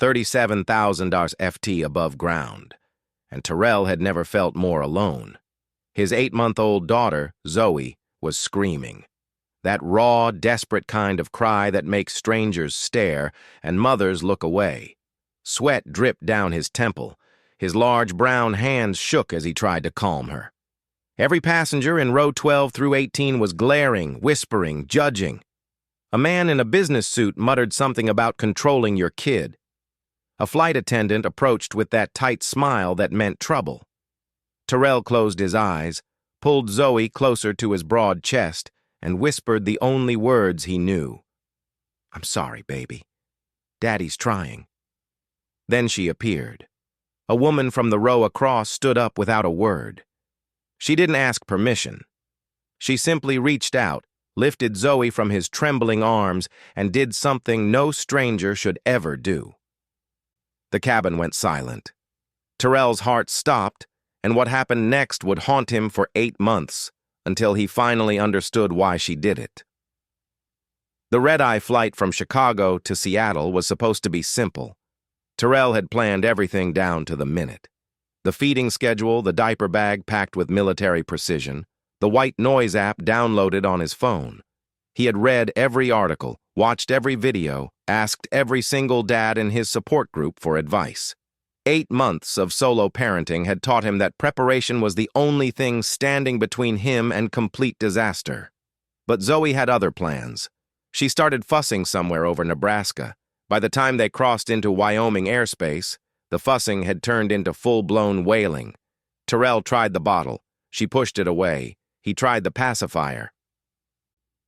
$37,000 FT above ground, and Terrell had never felt more alone. His 8-month-old daughter, Zoe, was screaming. That raw, desperate kind of cry that makes strangers stare and mothers look away. Sweat dripped down his temple. His large brown hands shook as he tried to calm her. Every passenger in row 12 through 18 was glaring, whispering, judging. A man in a business suit muttered something about controlling your kid. A flight attendant approached with that tight smile that meant trouble. Terrell closed his eyes, pulled Zoe closer to his broad chest, and whispered the only words he knew. "I'm sorry, baby. Daddy's trying." Then she appeared. A woman from the row across stood up without a word. She didn't ask permission. She simply reached out, lifted Zoe from his trembling arms, and did something no stranger should ever do. The cabin went silent. Terrell's heart stopped, and what happened next would haunt him for 8 months, until he finally understood why she did it. The red-eye flight from Chicago to Seattle was supposed to be simple. Terrell had planned everything down to the minute. The feeding schedule, the diaper bag packed with military precision, the white noise app downloaded on his phone. He had read every article, watched every video, asked every single dad in his support group for advice. 8 months of solo parenting had taught him that preparation was the only thing standing between him and complete disaster. But Zoe had other plans. She started fussing somewhere over Nebraska. By the time they crossed into Wyoming airspace, the fussing had turned into full-blown wailing. Terrell tried the bottle. She pushed it away. He tried the pacifier.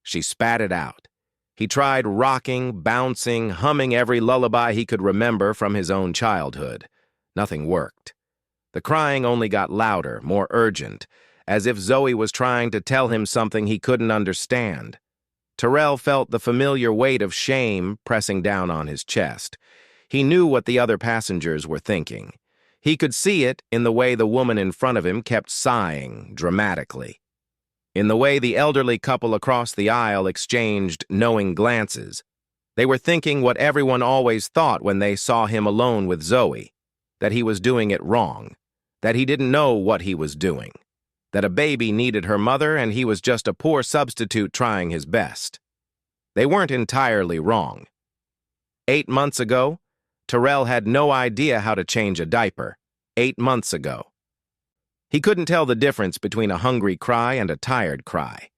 She spat it out. He tried rocking, bouncing, humming every lullaby he could remember from his own childhood. Nothing worked. The crying only got louder, more urgent, as if Zoe was trying to tell him something he couldn't understand. Terrell felt the familiar weight of shame pressing down on his chest. He knew what the other passengers were thinking. He could see it in the way the woman in front of him kept sighing dramatically, in the way the elderly couple across the aisle exchanged knowing glances. They were thinking what everyone always thought when they saw him alone with Zoe, that he was doing it wrong, that he didn't know what he was doing, that a baby needed her mother and he was just a poor substitute trying his best. They weren't entirely wrong. 8 months ago, Terrell had no idea how to change a diaper. 8 months ago. He couldn't tell the difference between a hungry cry and a tired cry.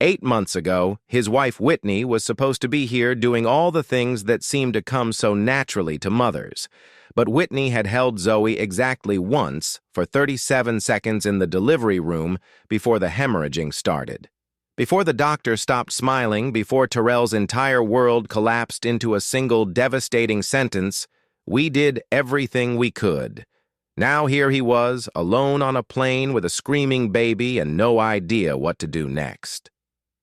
8 months ago, his wife Whitney was supposed to be here doing all the things that seemed to come so naturally to mothers. But Whitney had held Zoe exactly once for 37 seconds in the delivery room before the hemorrhaging started. Before the doctor stopped smiling, before Terrell's entire world collapsed into a single devastating sentence, "We did everything we could." Now here he was, alone on a plane with a screaming baby and no idea what to do next.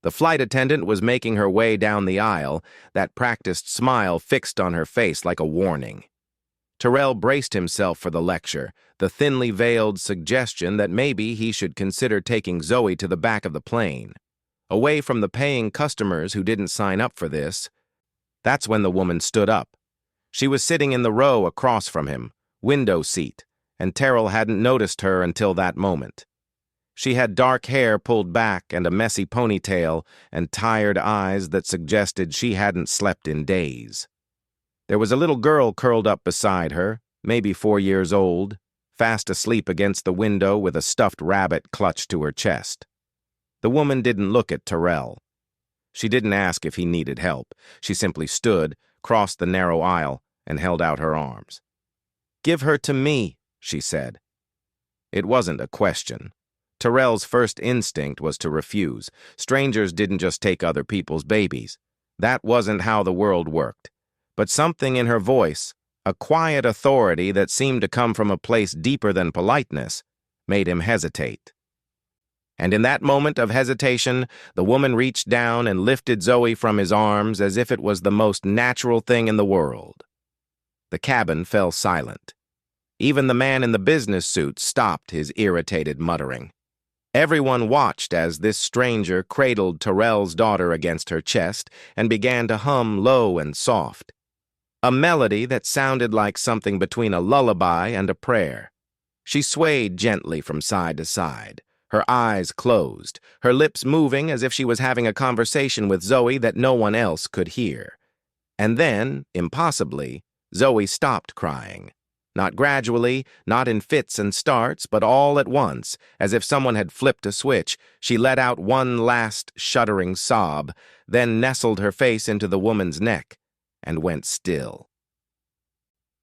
The flight attendant was making her way down the aisle, that practiced smile fixed on her face like a warning. Terrell braced himself for the lecture, the thinly veiled suggestion that maybe he should consider taking Zoe to the back of the plane, away from the paying customers who didn't sign up for this. That's when the woman stood up. She was sitting in the row across from him, window seat, and Terrell hadn't noticed her until that moment. She had dark hair pulled back and a messy ponytail and tired eyes that suggested she hadn't slept in days. There was a little girl curled up beside her, maybe 4 years old, fast asleep against the window with a stuffed rabbit clutched to her chest. The woman didn't look at Terrell. She didn't ask if he needed help. She simply stood, crossed the narrow aisle, and held out her arms. "Give her to me," she said. It wasn't a question. Terrell's first instinct was to refuse. Strangers didn't just take other people's babies. That wasn't how the world worked. But something in her voice, a quiet authority that seemed to come from a place deeper than politeness, made him hesitate. And in that moment of hesitation, the woman reached down and lifted Zoe from his arms as if it was the most natural thing in the world. The cabin fell silent. Even the man in the business suit stopped his irritated muttering. Everyone watched as this stranger cradled Terrell's daughter against her chest and began to hum low and soft. a melody that sounded like something between a lullaby and a prayer. She swayed gently from side to side, her eyes closed, her lips moving as if she was having a conversation with Zoe that no one else could hear. And then, impossibly, Zoe stopped crying. Not gradually, not in fits and starts, but all at once, as if someone had flipped a switch. She let out one last shuddering sob, then nestled her face into the woman's neck and went still.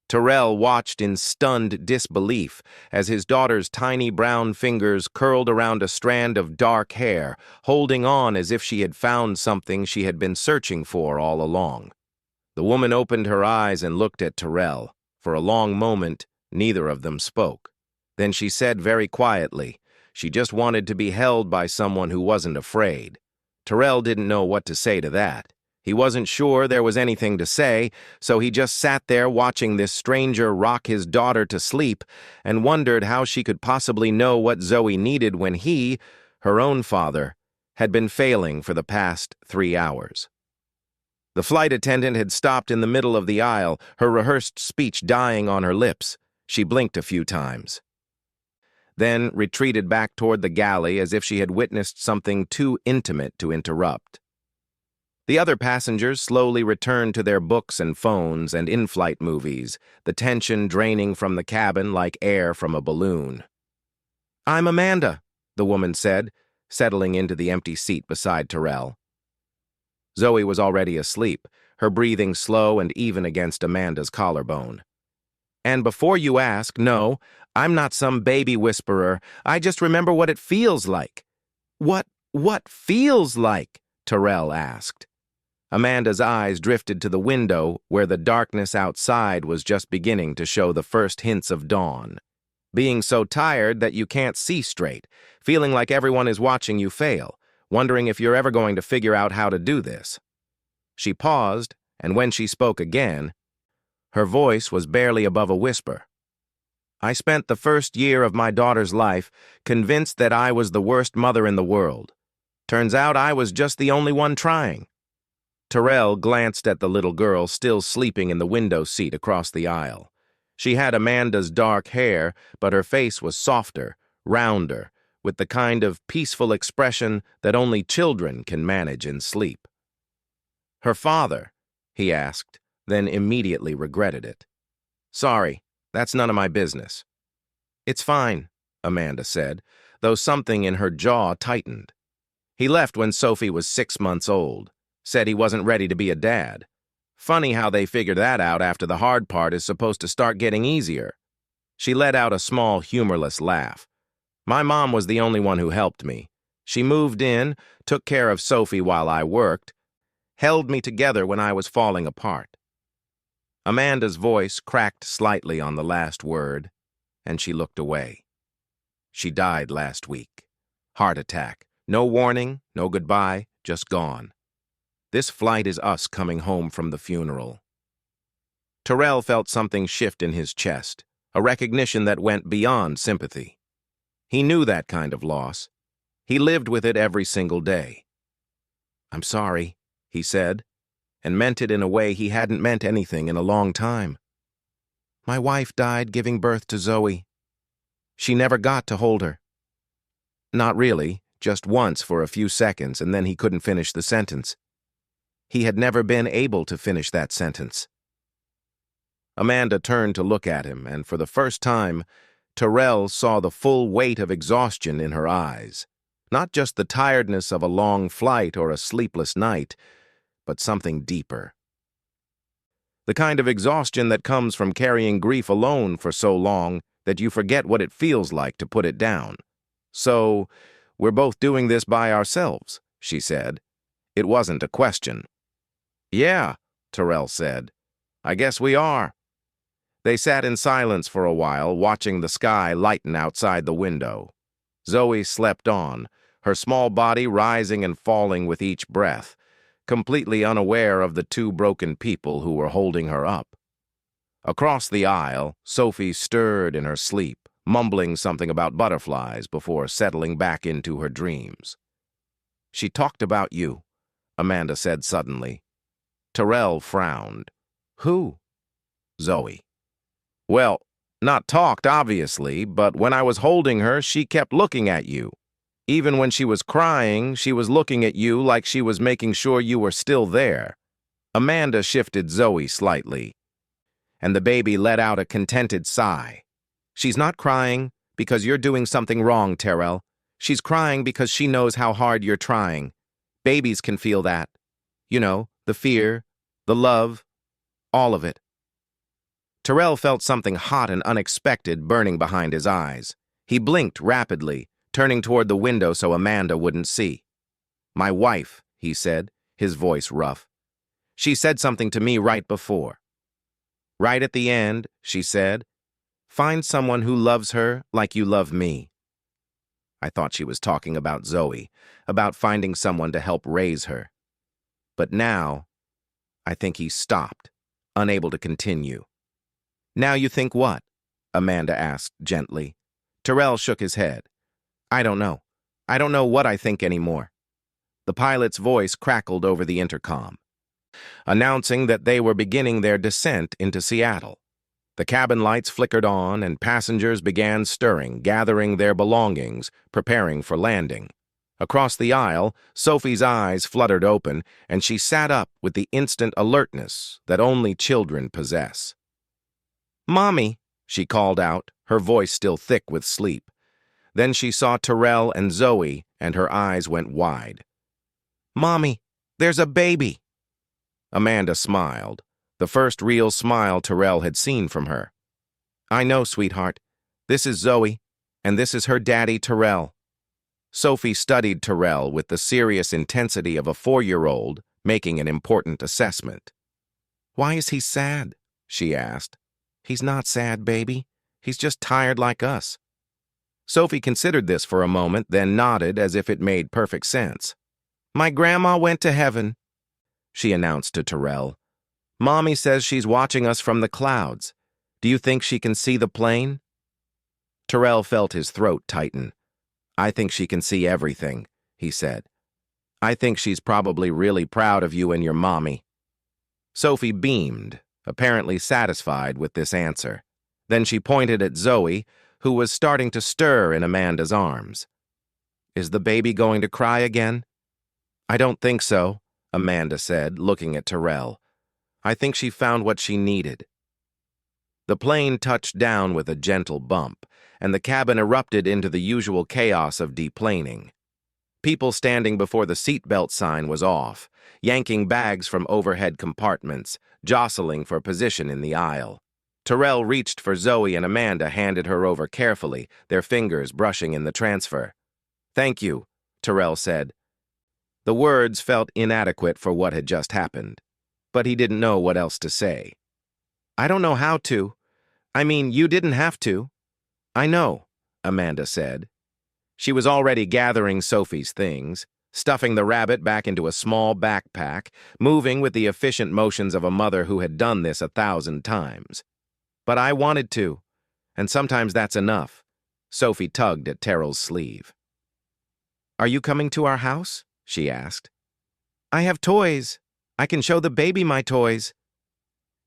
Terrell watched in stunned disbelief as his daughter's tiny brown fingers curled around a strand of dark hair, holding on as if she had found something she had been searching for all along. The woman opened her eyes and looked at Terrell. For a long moment, neither of them spoke. Then she said very quietly, she just wanted to be held by someone who wasn't afraid. Terrell didn't know what to say to that. He wasn't sure there was anything to say, so he just sat there watching this stranger rock his daughter to sleep and wondered how she could possibly know what Zoe needed when he, her own father, had been failing for the past 3 hours. The flight attendant had stopped in the middle of the aisle, her rehearsed speech dying on her lips. She blinked a few times, then retreated back toward the galley as if she had witnessed something too intimate to interrupt. The other passengers slowly returned to their books and phones and in-flight movies, the tension draining from the cabin like air from a balloon. "I'm Amanda," the woman said, settling into the empty seat beside Terrell. Zoe was already asleep, her breathing slow and even against Amanda's collarbone. "And before you ask, no, I'm not some baby whisperer. I just remember what it feels like." What feels like?" Terrell asked. Amanda's eyes drifted to the window where the darkness outside was just beginning to show the first hints of dawn. Being so tired that you can't see straight, feeling like everyone is watching you fail, wondering if you're ever going to figure out how to do this. She paused, and when she spoke again, her voice was barely above a whisper. "I spent the first year of my daughter's life convinced that I was the worst mother in the world. Turns out I was just the only one trying." Terrell glanced at the little girl still sleeping in the window seat across the aisle. She had Amanda's dark hair, but her face was softer, rounder, with the kind of peaceful expression that only children can manage in sleep. "Her father?" he asked, then immediately regretted it. "Sorry, that's none of my business." "It's fine," Amanda said, though something in her jaw tightened. "He left when Sophie was 6 months old. Said he wasn't ready to be a dad. Funny how they figure that out after the hard part is supposed to start getting easier." She let out a small, humorless laugh. "My mom was the only one who helped me. She moved in, took care of Sophie while I worked, held me together when I was falling apart." Amanda's voice cracked slightly on the last word, and she looked away. "She died last week. Heart attack. No warning, no goodbye, just gone. This flight is us coming home from the funeral." Terrell felt something shift in his chest, a recognition that went beyond sympathy. He knew that kind of loss. He lived with it every single day. "I'm sorry," he said, and meant it in a way he hadn't meant anything in a long time. "My wife died giving birth to Zoe. She never got to hold her." Not really, just once for a few seconds, and then he couldn't finish the sentence. He had never been able to finish that sentence. Amanda turned to look at him, and for the first time, Terrell saw the full weight of exhaustion in her eyes. Not just the tiredness of a long flight or a sleepless night, but something deeper. The kind of exhaustion that comes from carrying grief alone for so long that you forget what it feels like to put it down. "So, we're both doing this by ourselves," she said. It wasn't a question. "Yeah," Terrell said. "I guess we are." They sat in silence for a while, watching the sky lighten outside the window. Zoe slept on, her small body rising and falling with each breath, completely unaware of the 2 broken people who were holding her up. Across the aisle, Sophie stirred in her sleep, mumbling something about butterflies before settling back into her dreams. "She talked about you," Amanda said suddenly. Terrell frowned. "Who?" Zoe. Well, not talked, obviously, but when I was holding her, she kept looking at you. Even when she was crying, she was looking at you like she was making sure you were still there. Amanda shifted Zoe slightly, and the baby let out a contented sigh. She's not crying because you're doing something wrong, Terrell. She's crying because she knows how hard you're trying. Babies can feel that. You know, the fear, the love, all of it. Terrell felt something hot and unexpected burning behind his eyes. He blinked rapidly, turning toward the window so Amanda wouldn't see. "My wife," he said, his voice rough. "She said something to me right before. Right at the end, she said, 'Find someone who loves her like you love me.'" I thought she was talking about Zoe, about finding someone to help raise her. But now, I think he stopped, unable to continue. "Now you think what?" Amanda asked gently. Terrell shook his head. "I don't know. I don't know what I think anymore." The pilot's voice crackled over the intercom, announcing that they were beginning their descent into Seattle. The cabin lights flickered on, and passengers began stirring, gathering their belongings, preparing for landing. Across the aisle, Sophie's eyes fluttered open, and she sat up with the instant alertness that only children possess. "Mommy," she called out, her voice still thick with sleep. Then she saw Terrell and Zoe, and her eyes went wide. "Mommy, there's a baby." Amanda smiled, the first real smile Terrell had seen from her. "I know, sweetheart. This is Zoe, and this is her daddy, Terrell." Sophie studied Terrell with the serious intensity of a 4-year-old making an important assessment. "Why is he sad?" she asked. "He's not sad, baby. He's just tired like us." Sophie considered this for a moment, then nodded as if it made perfect sense. "My grandma went to heaven," she announced to Terrell. "Mommy says she's watching us from the clouds. Do you think she can see the plane?" Terrell felt his throat tighten. "I think she can see everything," he said. "I think she's probably really proud of you and your mommy." Sophie beamed, apparently satisfied with this answer. Then she pointed at Zoe, who was starting to stir in Amanda's arms. "Is the baby going to cry again?" "I don't think so," Amanda said, looking at Terrell. "I think she found what she needed." The plane touched down with a gentle bump, and the cabin erupted into the usual chaos of deplaning. People standing before the seatbelt sign was off, yanking bags from overhead compartments, jostling for position in the aisle. Terrell reached for Zoe, and Amanda handed her over carefully, their fingers brushing in the transfer. "Thank you," Terrell said. The words felt inadequate for what had just happened, but he didn't know what else to say. "I don't know how to. I mean, you didn't have to." "I know," Amanda said. She was already gathering Sophie's things, stuffing the rabbit back into a small backpack, moving with the efficient motions of a mother who had done this 1,000 times. "But I wanted to, and sometimes that's enough." Sophie tugged at Terrell's sleeve. "Are you coming to our house?" she asked. "I have toys. I can show the baby my toys."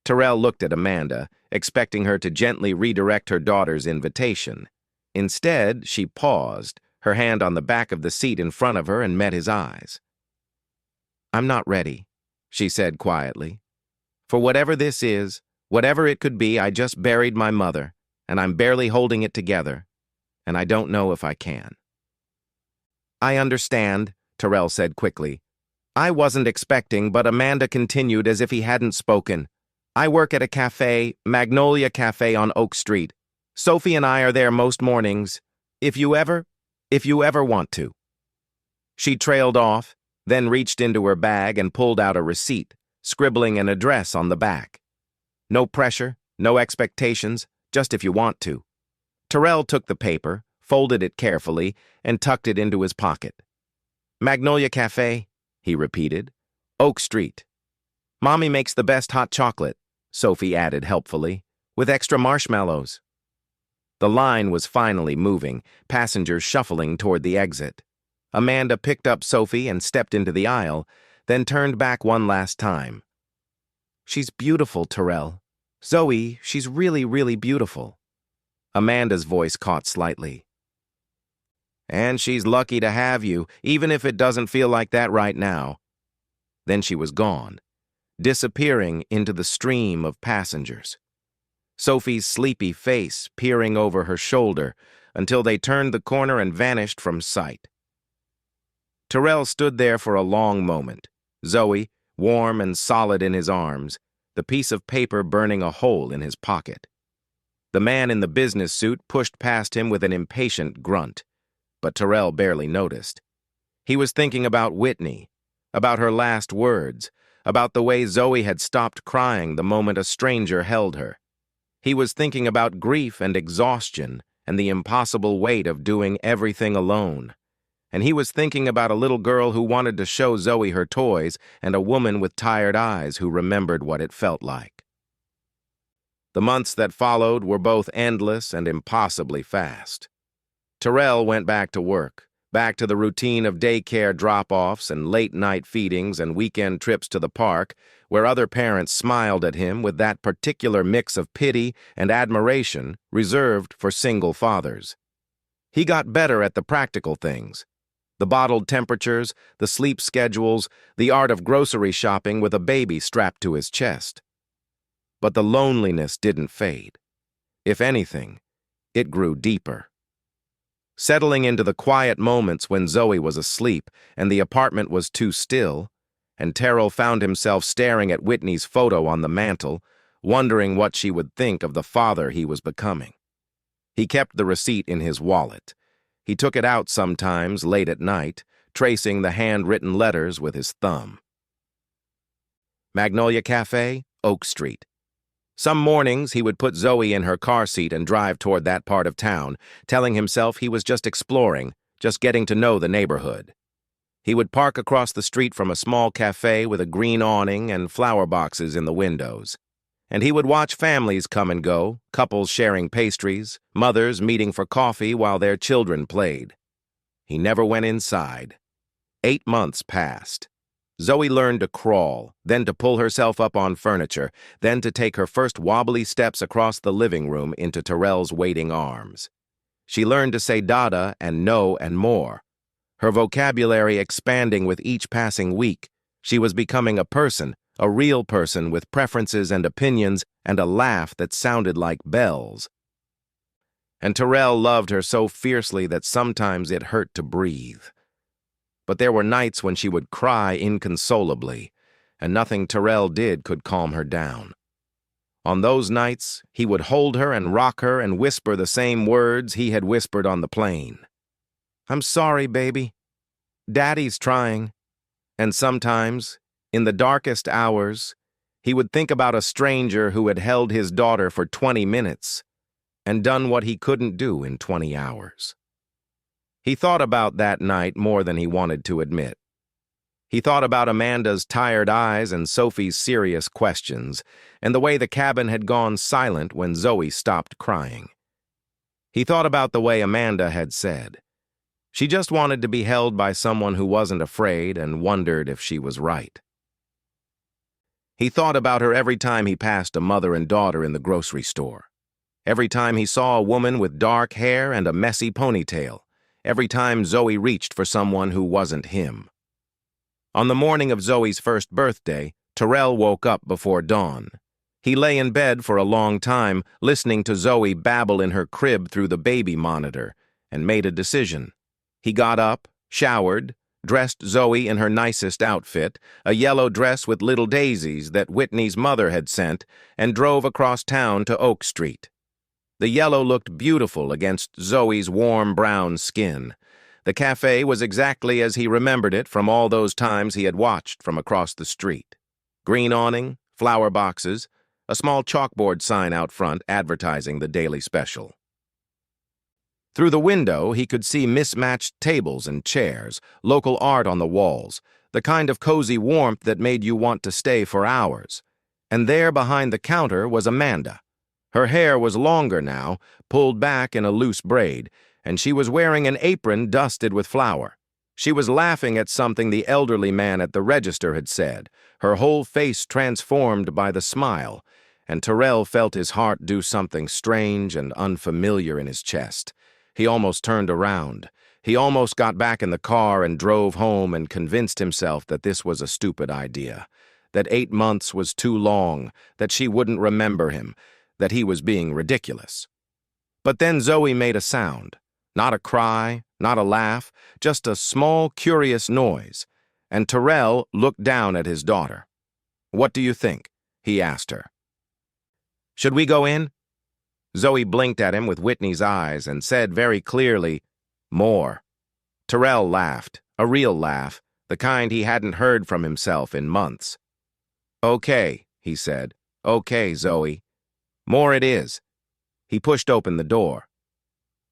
Terrell looked at Amanda, expecting her to gently redirect her daughter's invitation. Instead, she paused, her hand on the back of the seat in front of her, and met his eyes. "I'm not ready," she said quietly. "For whatever this is, whatever it could be, I just buried my mother, and I'm barely holding it together, and I don't know if I can." "I understand," Terrell said quickly. "I wasn't expecting," but Amanda continued as if he hadn't spoken. "I work at a café, Magnolia Cafe on Oak Street. Sophie and I are there most mornings, if you ever want to." She trailed off, then reached into her bag and pulled out a receipt, scribbling an address on the back. "No pressure, no expectations, just if you want to." Terrell took the paper, folded it carefully, and tucked it into his pocket. "Magnolia Cafe," he repeated. "Oak Street. Mommy makes the best hot chocolate," Sophie added helpfully, "with extra marshmallows." The line was finally moving, passengers shuffling toward the exit. Amanda picked up Sophie and stepped into the aisle, then turned back one last time. "She's beautiful, Terrell," Zoe, she's really, really beautiful. Amanda's voice caught slightly. And she's lucky to have you, even if it doesn't feel like that right now. Then she was gone, disappearing into the stream of passengers. Sophie's sleepy face peering over her shoulder until they turned the corner and vanished from sight. Terrell stood there for a long moment, Zoe, warm and solid in his arms, the piece of paper burning a hole in his pocket. The man in the business suit pushed past him with an impatient grunt, but Terrell barely noticed. He was thinking about Whitney, about her last words, about the way Zoe had stopped crying the moment a stranger held her. He was thinking about grief and exhaustion and the impossible weight of doing everything alone. And he was thinking about a little girl who wanted to show Zoe her toys and a woman with tired eyes who remembered what it felt like. The months that followed were both endless and impossibly fast. Terrell went back to work, back to the routine of daycare drop-offs and late-night feedings and weekend trips to the park, where other parents smiled at him with that particular mix of pity and admiration reserved for single fathers. He got better at the practical things: the bottled temperatures, the sleep schedules, the art of grocery shopping with a baby strapped to his chest. But the loneliness didn't fade. If anything, it grew deeper. Settling into the quiet moments when Zoe was asleep and the apartment was too still, and Terrell found himself staring at Whitney's photo on the mantel, wondering what she would think of the father he was becoming. He kept the receipt in his wallet. He took it out sometimes late at night, tracing the handwritten letters with his thumb. Magnolia Café, Oak Street. Some mornings he would put Zoe in her car seat and drive toward that part of town, telling himself he was just exploring, just getting to know the neighborhood. He would park across the street from a small cafe with a green awning and flower boxes in the windows. And he would watch families come and go, couples sharing pastries, mothers meeting for coffee while their children played. He never went inside. 8 months passed. Zoe learned to crawl, then to pull herself up on furniture, then to take her first wobbly steps across the living room into Terrell's waiting arms. She learned to say dada and no and more. Her vocabulary expanding with each passing week. She was becoming a person, a real person with preferences and opinions and a laugh that sounded like bells. And Terrell loved her so fiercely that sometimes it hurt to breathe. But there were nights when she would cry inconsolably, and nothing Terrell did could calm her down. On those nights, he would hold her and rock her and whisper the same words he had whispered on the plane. "I'm sorry, baby. Daddy's trying." And sometimes, in the darkest hours, he would think about a stranger who had held his daughter for 20 minutes and done what he couldn't do in 20 hours. He thought about that night more than he wanted to admit. He thought about Amanda's tired eyes and Sophie's serious questions, and the way the cabin had gone silent when Zoe stopped crying. He thought about the way Amanda had said, she just wanted to be held by someone who wasn't afraid and wondered if she was right. He thought about her every time he passed a mother and daughter in the grocery store. Every time he saw a woman with dark hair and a messy ponytail. Every time Zoe reached for someone who wasn't him. On the morning of Zoe's first birthday, Terrell woke up before dawn. He lay in bed for a long time, listening to Zoe babble in her crib through the baby monitor, and made a decision. He got up, showered, dressed Zoe in her nicest outfit, a yellow dress with little daisies that Whitney's mother had sent, and drove across town to Oak Street. The yellow looked beautiful against Zoe's warm brown skin. The cafe was exactly as he remembered it from all those times he had watched from across the street. Green awning, flower boxes, a small chalkboard sign out front advertising the daily special. Through the window, he could see mismatched tables and chairs, local art on the walls, the kind of cozy warmth that made you want to stay for hours. And there behind the counter was Amanda. Her hair was longer now, pulled back in a loose braid, and she was wearing an apron dusted with flour. She was laughing at something the elderly man at the register had said, her whole face transformed by the smile, and Terrell felt his heart do something strange and unfamiliar in his chest. He almost turned around. He almost got back in the car and drove home and convinced himself that this was a stupid idea, that 8 months was too long, that she wouldn't remember him, that he was being ridiculous. But then Zoe made a sound. Not a cry, not a laugh, just a small, curious noise, and Terrell looked down at his daughter. "What do you think?" he asked her. "Should we go in?" Zoe blinked at him with Whitney's eyes and said very clearly, "More." Terrell laughed, a real laugh, the kind he hadn't heard from himself in months. "Okay," he said. "Okay, Zoe. More it is." He pushed open the door.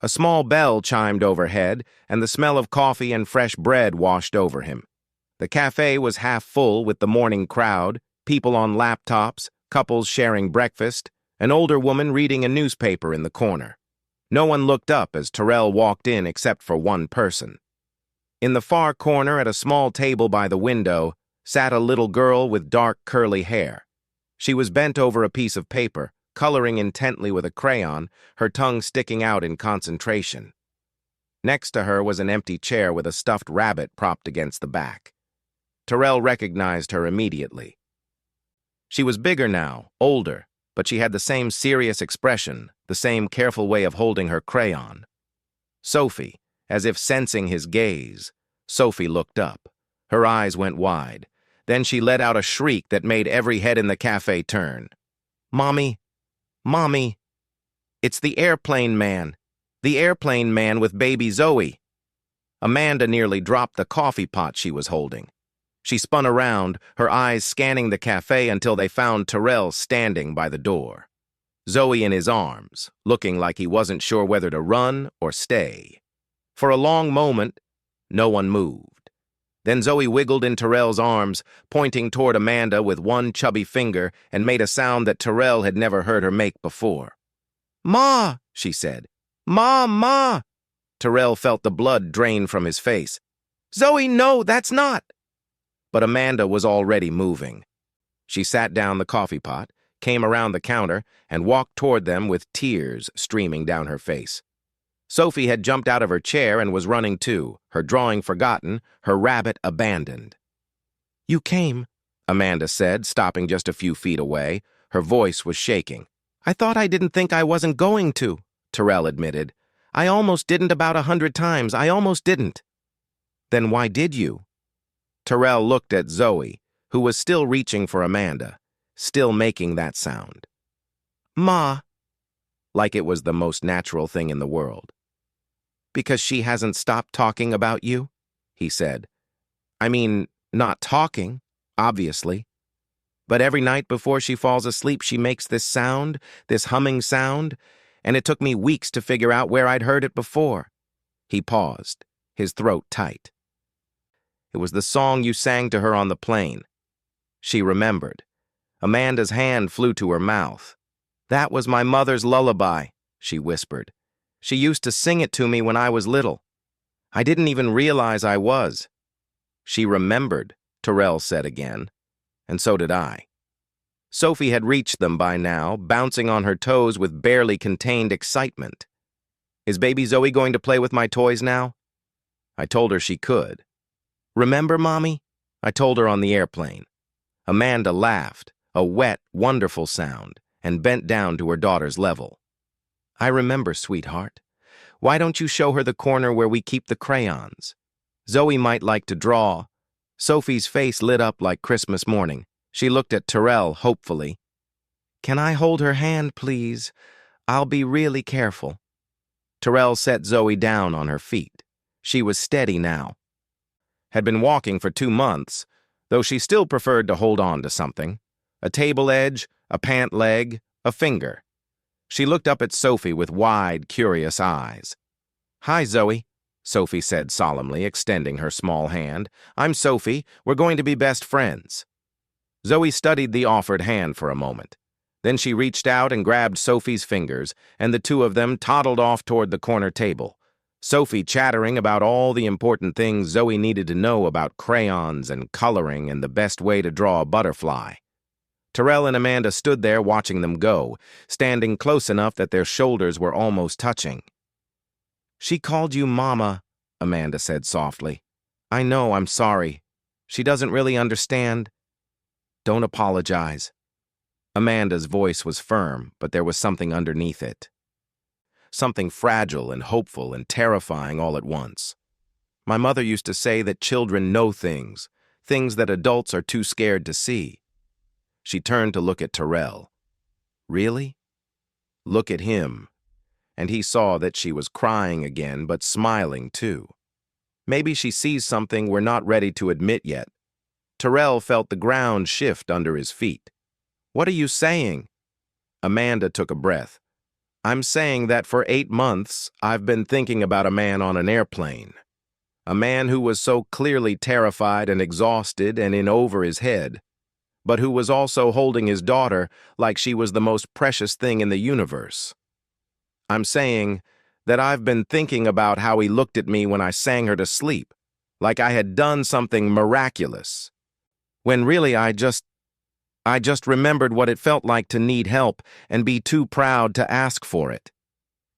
A small bell chimed overhead, and the smell of coffee and fresh bread washed over him. The cafe was half full with the morning crowd, people on laptops, couples sharing breakfast, an older woman reading a newspaper in the corner. No one looked up as Terrell walked in except for one person. In the far corner at a small table by the window sat a little girl with dark curly hair. She was bent over a piece of paper, coloring intently with a crayon, her tongue sticking out in concentration. Next to her was an empty chair with a stuffed rabbit propped against the back. Terrell recognized her immediately. She was bigger now, older, but she had the same serious expression, the same careful way of holding her crayon. Sophie, as if sensing his gaze, Sophie looked up. Her eyes went wide. Then she let out a shriek that made every head in the cafe turn. "Mommy! Mommy! It's the airplane man! The airplane man with baby Zoe!" Amanda nearly dropped the coffee pot she was holding. She spun around, her eyes scanning the cafe until they found Terrell standing by the door. Zoe in his arms, looking like he wasn't sure whether to run or stay. For a long moment, no one moved. Then Zoe wiggled in Terrell's arms, pointing toward Amanda with one chubby finger, and made a sound that Terrell had never heard her make before. "Ma!" she said. "Ma, Ma!" Terrell felt the blood drain from his face. "Zoe, no, that's not!" But Amanda was already moving. She sat down the coffee pot, came around the counter, and walked toward them with tears streaming down her face. Sophie had jumped out of her chair and was running too, her drawing forgotten, her rabbit abandoned. "You came," Amanda said, stopping just a few feet away. Her voice was shaking. "I thought I didn't think I wasn't going to," Terrell admitted. "I almost didn't about 100 times. I almost didn't." "Then why did you?" Terrell looked at Zoe, who was still reaching for Amanda, still making that sound. "Ma," like it was the most natural thing in the world. "Because she hasn't stopped talking about you," he said. "I mean, not talking, obviously. But every night before she falls asleep, she makes this sound, this humming sound, and it took me weeks to figure out where I'd heard it before." He paused, his throat tight. "It was the song you sang to her on the plane." She remembered. Amanda's hand flew to her mouth. "That was my mother's lullaby," she whispered. "She used to sing it to me when I was little. I didn't even realize I was." "She remembered," Terrell said again, "and so did I." Sophie had reached them by now, bouncing on her toes with barely contained excitement. "Is baby Zoe going to play with my toys now?" I told her she could. "Remember, Mommy?" I told her on the airplane. Amanda laughed, a wet, wonderful sound, and bent down to her daughter's level. "I remember, sweetheart. Why don't you show her the corner where we keep the crayons? Zoe might like to draw." Sophie's face lit up like Christmas morning. She looked at Terrell hopefully. "Can I hold her hand, please? I'll be really careful." Terrell set Zoe down on her feet. She was steady now. Had been walking for 2 months, though she still preferred to hold on to something. A table edge, a pant leg, a finger. She looked up at Sophie with wide, curious eyes. "Hi, Zoe," Sophie said solemnly, extending her small hand. "I'm Sophie. We're going to be best friends." Zoe studied the offered hand for a moment. Then she reached out and grabbed Sophie's fingers, and the two of them toddled off toward the corner table, Sophie chattering about all the important things Zoe needed to know about crayons and coloring and the best way to draw a butterfly. Terrell and Amanda stood there watching them go, standing close enough that their shoulders were almost touching. "She called you Mama," Amanda said softly. "I know, I'm sorry. She doesn't really understand. Don't apologize." Amanda's voice was firm, but there was something underneath it. Something fragile and hopeful and terrifying all at once. "My mother used to say that children know things that adults are too scared to see." She turned to look at Terrell. "Really?" Look at him. And he saw that she was crying again, but smiling too. Maybe she sees something we're not ready to admit yet. Terrell felt the ground shift under his feet. "What are you saying?" Amanda took a breath. "I'm saying that for 8 months, I've been thinking about a man on an airplane. A man who was so clearly terrified and exhausted and in over his head, but who was also holding his daughter like she was the most precious thing in the universe. I'm saying that I've been thinking about how he looked at me when I sang her to sleep, like I had done something miraculous. When really I just remembered what it felt like to need help and be too proud to ask for it."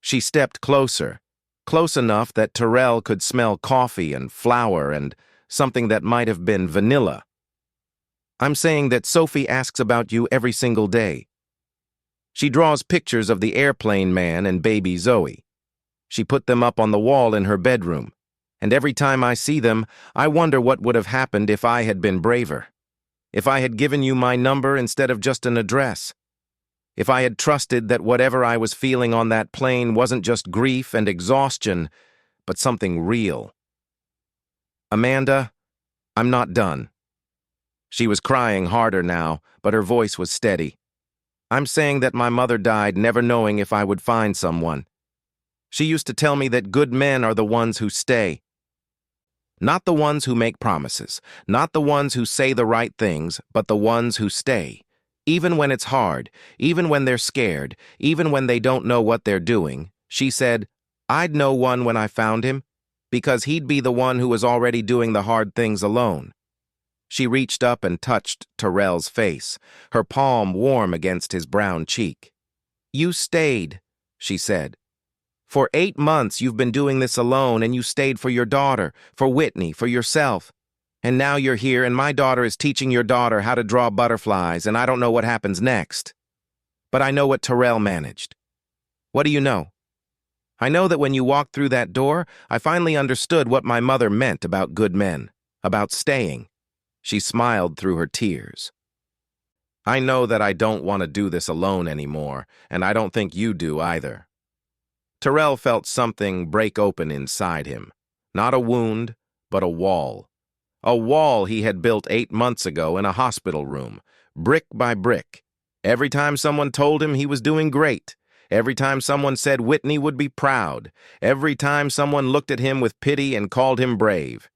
She stepped closer, close enough that Terrell could smell coffee and flour and something that might have been vanilla. "I'm saying that Sophie asks about you every single day. She draws pictures of the airplane man and baby Zoe. She put them up on the wall in her bedroom, and every time I see them, I wonder what would have happened if I had been braver. If I had given you my number instead of just an address. If I had trusted that whatever I was feeling on that plane wasn't just grief and exhaustion, but something real." "Amanda, I'm not done." She was crying harder now, but her voice was steady. "I'm saying that my mother died never knowing if I would find someone. She used to tell me that good men are the ones who stay. Not the ones who make promises, not the ones who say the right things, but the ones who stay. Even when it's hard, even when they're scared, even when they don't know what they're doing." She said, "I'd know one when I found him, because he'd be the one who was already doing the hard things alone." She reached up and touched Terrell's face, her palm warm against his brown cheek. "You stayed," she said. "For 8 months you've been doing this alone, and you stayed for your daughter, for Whitney, for yourself. And now you're here, and my daughter is teaching your daughter how to draw butterflies, and I don't know what happens next. But I know what Terrell managed. What do you know? I know that when you walked through that door, I finally understood what my mother meant about good men, about staying." She smiled through her tears. "I know that I don't want to do this alone anymore, and I don't think you do either." Terrell felt something break open inside him. Not a wound, but a wall. A wall he had built 8 months ago in a hospital room, brick by brick. Every time someone told him he was doing great, every time someone said Whitney would be proud, every time someone looked at him with pity and called him brave.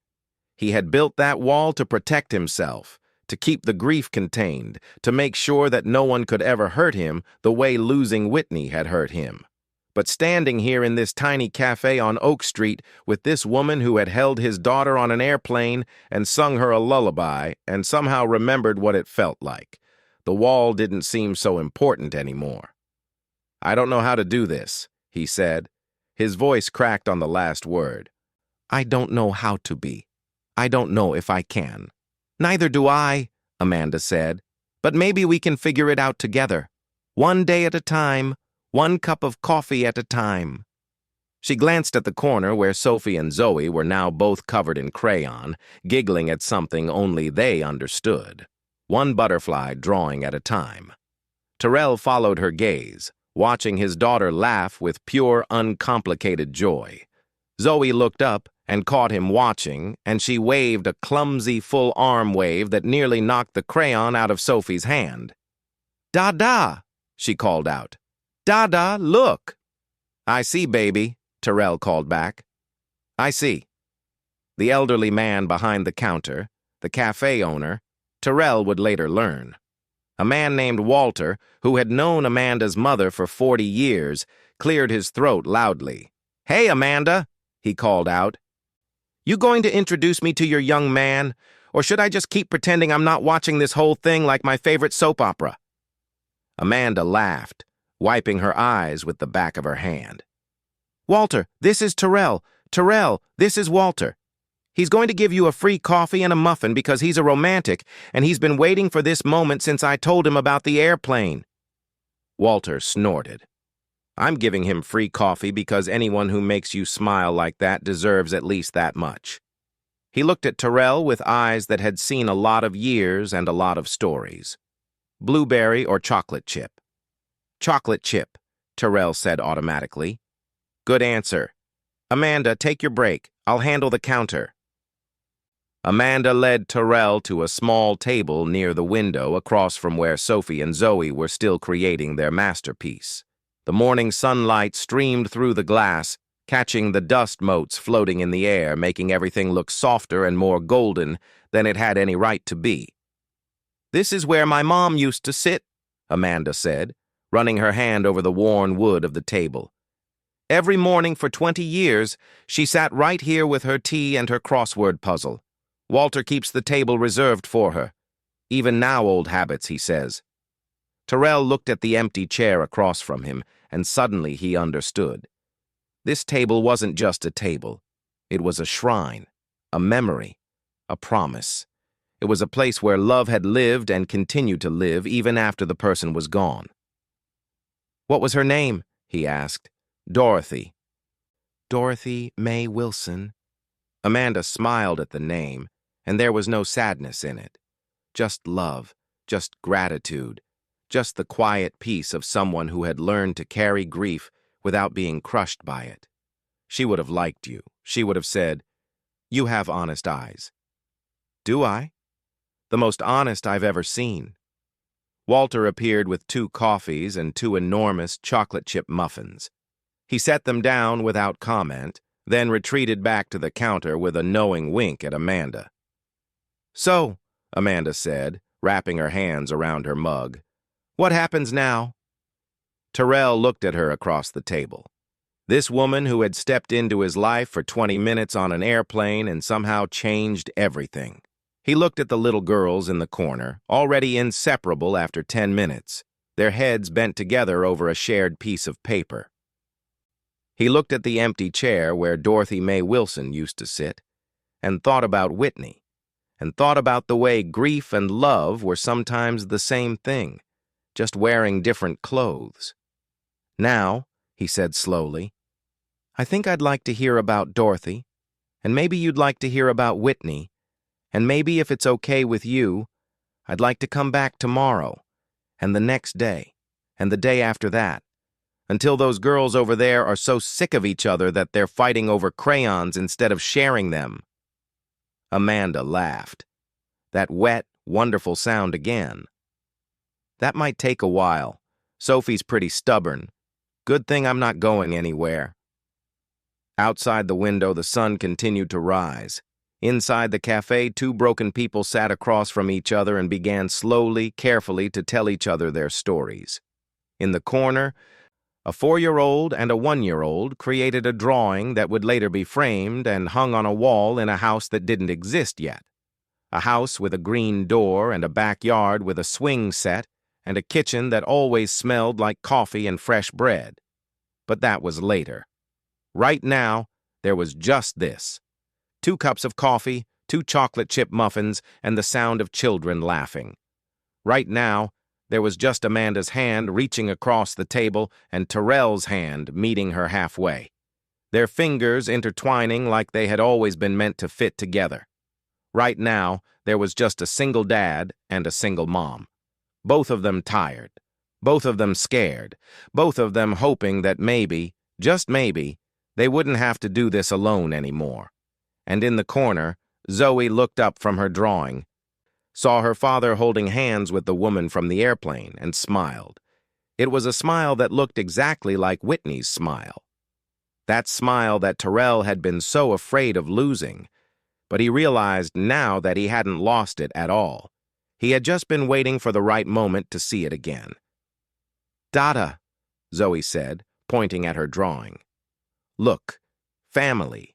He had built that wall to protect himself, to keep the grief contained, to make sure that no one could ever hurt him the way losing Whitney had hurt him. But standing here in this tiny cafe on Oak Street with this woman who had held his daughter on an airplane and sung her a lullaby and somehow remembered what it felt like, the wall didn't seem so important anymore. "I don't know how to do this," he said. His voice cracked on the last word. "I don't know how to be. I don't know if I can." "Neither do I," Amanda said. "But maybe we can figure it out together. One day at a time. One cup of coffee at a time." She glanced at the corner where Sophie and Zoe were now both covered in crayon, giggling at something only they understood. One butterfly drawing at a time. Terrell followed her gaze, watching his daughter laugh with pure, uncomplicated joy. Zoe looked up and caught him watching, and she waved a clumsy full-arm wave that nearly knocked the crayon out of Sophie's hand. "Dada!" she called out. "Dada, look!" "I see, baby," Terrell called back. "I see." The elderly man behind the counter, the cafe owner, Terrell would later learn. A man named Walter, who had known Amanda's mother for 40 years, cleared his throat loudly. "Hey, Amanda," he called out. "You going to introduce me to your young man, Or should I just keep pretending I'm not watching this whole thing like my favorite soap opera? Amanda laughed, wiping her eyes with the back of her hand. Walter, this is Terrell. Terrell, this is Walter. He's going to give you a free coffee and a muffin because he's a romantic, and he's been waiting for this moment since I told him about the airplane. Walter snorted. I'm giving him free coffee because anyone who makes you smile like that deserves at least that much. He looked at Terrell with eyes that had seen a lot of years and a lot of stories. Blueberry or chocolate chip? Chocolate chip, Terrell said automatically. Good answer. Amanda, take your break. I'll handle the counter. Amanda led Terrell to a small table near the window across from where Sophie and Zoe were still creating their masterpiece. The morning sunlight streamed through the glass, catching the dust motes floating in the air, making everything look softer and more golden than it had any right to be. This is where my mom used to sit, Amanda said, running her hand over the worn wood of the table. Every morning for 20 years, she sat right here with her tea and her crossword puzzle. Walter keeps the table reserved for her. Even now, old habits, he says. Terrell looked at the empty chair across from him, and suddenly he understood. This table wasn't just a table. It was a shrine, a memory, a promise. It was a place where love had lived and continued to live even after the person was gone. What was her name? He asked. Dorothy. Dorothy May Wilson. Amanda smiled at the name, and there was no sadness in it. Just love, just gratitude, just the quiet peace of someone who had learned to carry grief without being crushed by it. She would have liked you. She would have said, "You have honest eyes." Do I? The most honest I've ever seen. Walter appeared with 2 coffees and 2 enormous chocolate chip muffins. He set them down without comment, then retreated back to the counter with a knowing wink at Amanda. So, Amanda said, wrapping her hands around her mug, what happens now? Terrell looked at her across the table. This woman who had stepped into his life for 20 minutes on an airplane and somehow changed everything. He looked at the little girls in the corner, already inseparable after 10 minutes, their heads bent together over a shared piece of paper. He looked at the empty chair where Dorothy May Wilson used to sit, and thought about Whitney, and thought about the way grief and love were sometimes the same thing, just wearing different clothes. Now, he said slowly, I think I'd like to hear about Dorothy, and maybe you'd like to hear about Whitney, and maybe if it's okay with you, I'd like to come back tomorrow, and the next day, and the day after that, until those girls over there are so sick of each other that they're fighting over crayons instead of sharing them. Amanda laughed. That wet, wonderful sound again. That might take a while. Sophie's pretty stubborn. Good thing I'm not going anywhere. Outside the window, the sun continued to rise. Inside the café, 2 broken people sat across from each other and began slowly, carefully to tell each other their stories. In the corner, a 4-year-old and a 1-year-old created a drawing that would later be framed and hung on a wall in a house that didn't exist yet. A house with a green door and a backyard with a swing set and a kitchen that always smelled like coffee and fresh bread. But that was later. Right now, there was just this. 2 cups of coffee, 2 chocolate chip muffins, and the sound of children laughing. Right now, there was just Amanda's hand reaching across the table and Terrell's hand meeting her halfway, their fingers intertwining like they had always been meant to fit together. Right now, there was just a single dad and a single mom. Both of them tired, both of them scared, both of them hoping that maybe, just maybe, they wouldn't have to do this alone anymore. And in the corner, Zoe looked up from her drawing, saw her father holding hands with the woman from the airplane, and smiled. It was a smile that looked exactly like Whitney's smile. That smile that Terrell had been so afraid of losing, but he realized now that he hadn't lost it at all. He had just been waiting for the right moment to see it again. Dada, Zoe said, pointing at her drawing. Look, family.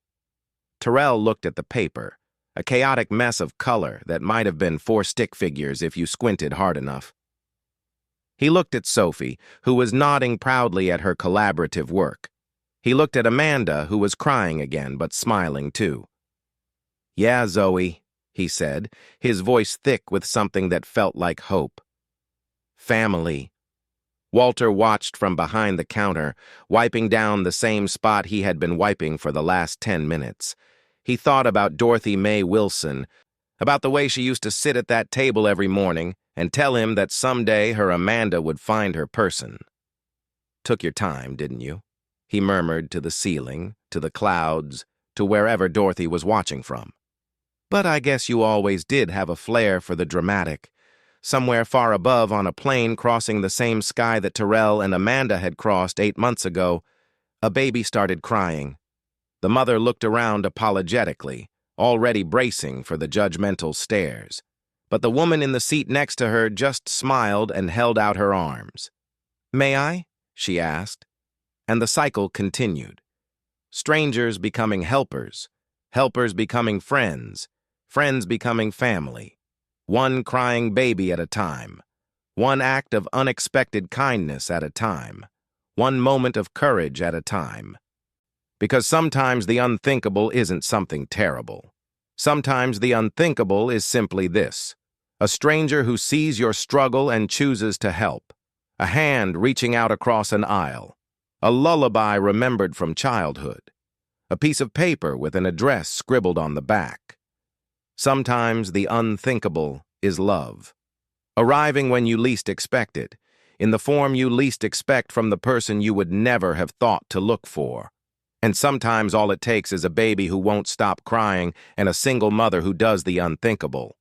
Terrell looked at the paper, a chaotic mess of color that might have been 4 stick figures if you squinted hard enough. He looked at Sophie, who was nodding proudly at her collaborative work. He looked at Amanda, who was crying again, but smiling too. "Yeah, Zoe," he said, his voice thick with something that felt like hope. "Family." Walter watched from behind the counter, wiping down the same spot he had been wiping for the last 10 minutes. He thought about Dorothy Mae Wilson, about the way she used to sit at that table every morning and tell him that someday her Amanda would find her person. "Took your time, didn't you?" he murmured to the ceiling, to the clouds, to wherever Dorothy was watching from. "But I guess you always did have a flair for the dramatic." Somewhere far above on a plane crossing the same sky that Terrell and Amanda had crossed 8 months ago, a baby started crying. The mother looked around apologetically, already bracing for the judgmental stares. But the woman in the seat next to her just smiled and held out her arms. "May I?" she asked. And the cycle continued. Strangers becoming helpers, helpers becoming friends, friends becoming family. One crying baby at a time. One act of unexpected kindness at a time. One moment of courage at a time. Because sometimes the unthinkable isn't something terrible. Sometimes the unthinkable is simply this: a stranger who sees your struggle and chooses to help. A hand reaching out across an aisle. A lullaby remembered from childhood. A piece of paper with an address scribbled on the back. Sometimes the unthinkable is love. Arriving when you least expect it, in the form you least expect from the person you would never have thought to look for. And sometimes all it takes is a baby who won't stop crying and a single mother who does the unthinkable.